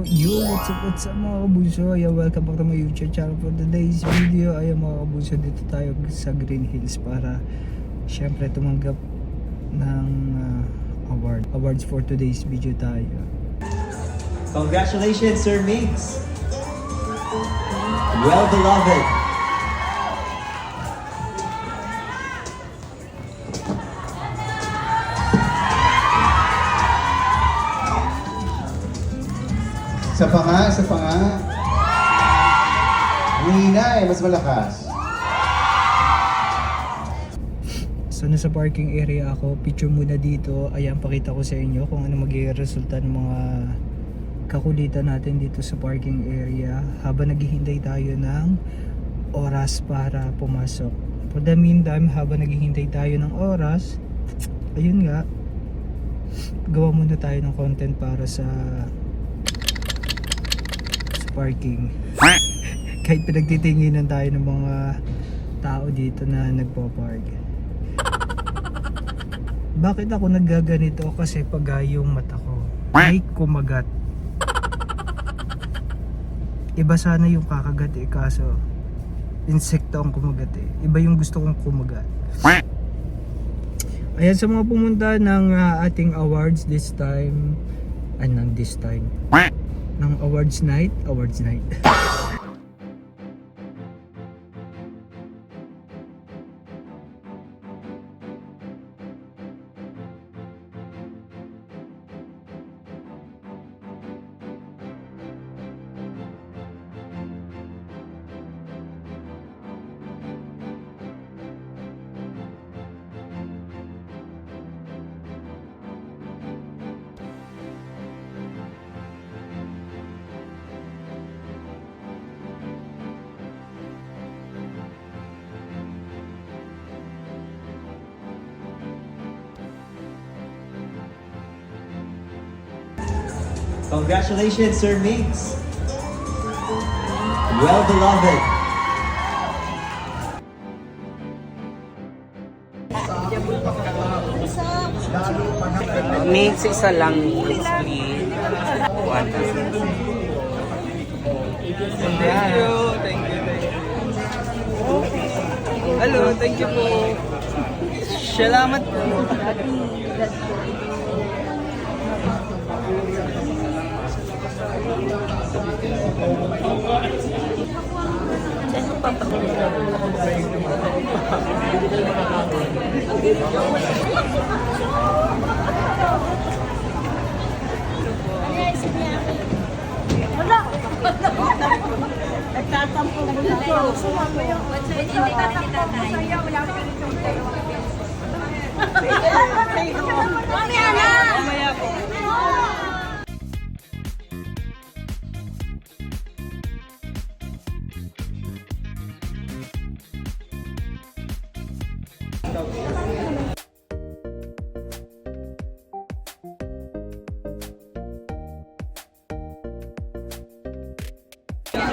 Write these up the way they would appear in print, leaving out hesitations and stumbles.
Yo, what's up mga kabunso? Ayan, welcome back to my YouTube channel. For today's video, ayan mga kabunso, dito tayo sa Green Hills para syempre tumanggap ng awards for today's video tayo. Congratulations, Sir Migs. Well beloved. Isa pa nga. Hihina mas malakas. So nasa parking area ako, picture muna dito. Ayan, pakita ko sa inyo kung ano magiging resulta ng mga kakulitan natin dito sa parking area habang naghihintay tayo ng oras para pumasok. For the meantime, habang naghihintay tayo ng oras, ayun nga, gawa muna tayo ng content para sa parking. Kahit pinagtitinginan tayo ng mga tao dito na nagpo-park. Bakit ako naggaganito? Kasi pag yung mata ko may kumagat. Iba sana yung kakagat kaso insekto ang kumagat Iba yung gusto kong kumagat. Ayan, sa mga pumunta ng ating awards this time, ng awards night. Congratulations, Sir Migs. Well beloved. Mix isa lang, please. One. Thank you. Hello, thank you po. Salamat po. Nagtatampo mo na ito. Hindi tatampo mo sa'yo. Wala ko yung tayo. Mamaya na! Mamaya po.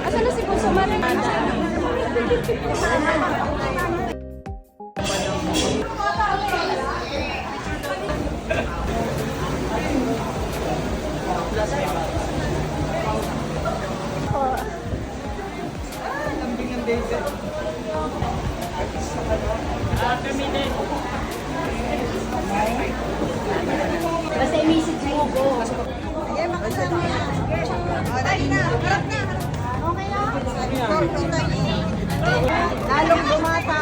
Asa na si Bunso Marimada? Lambing ang baby. Basta i-message mo ko. Sige, makasama yan. Ay na, harap na. Lalong bumata.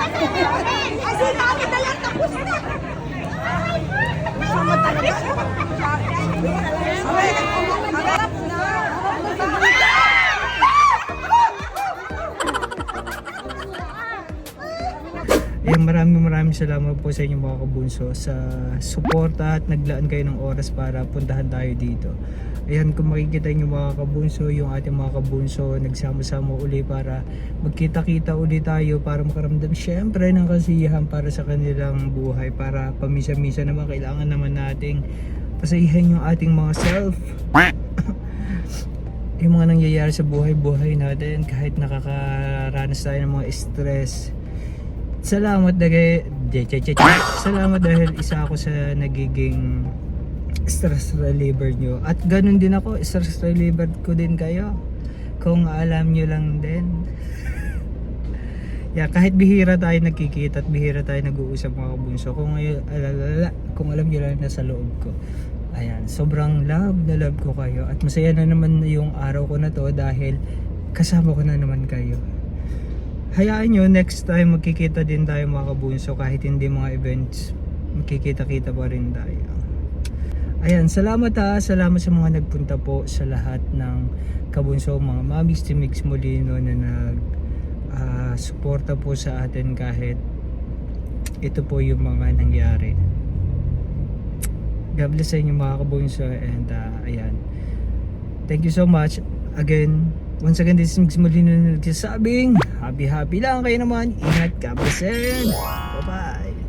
Kasi kami talang tapos na. Sama talaga. Harap na. Ayan, maraming salamat po sa inyo mga kabunso sa suporta at naglaan kayo ng oras para puntahan tayo dito. Ayan, kung makikita nyo mga kabunso, yung ating mga kabunso nagsama-sama uli para magkita-kita uli tayo para makaramdam syempre ng kasiyahan para sa kanilang buhay, para pamisa-misa naman kailangan naman nating pasayahin yung ating mga self. Yung mga nangyayari sa buhay-buhay natin kahit nakakaranas tayo ng mga stress. Salamat dahil isa ako sa nagiging stress reliever nyo. At ganun din ako, stress reliever ko din kayo. Kung alam nyo lang din. Yeah, kahit bihira tayo nagkikita at bihira tayo nag-uusap mga kabunso, kung alam nyo lang nasa loob ko. Ayan, sobrang love na love ko kayo. At masaya na naman yung araw ko na to dahil kasama ko na naman kayo. Hayaan nyo, next time magkikita din tayo mga kabunso. Kahit hindi mga events, magkikita-kita pa rin tayo. Ayan, salamat ha. Salamat sa mga nagpunta po, sa lahat ng kabunso, mga Mami's Team Mix Molino na suporta po sa atin kahit ito po yung mga nangyari. God bless sa inyo mga kabunso, and ayan, thank you so much again. Once again, this is Mix Molino na nagsasabing happy lang kayo naman. Ingat, God bless, and bye bye.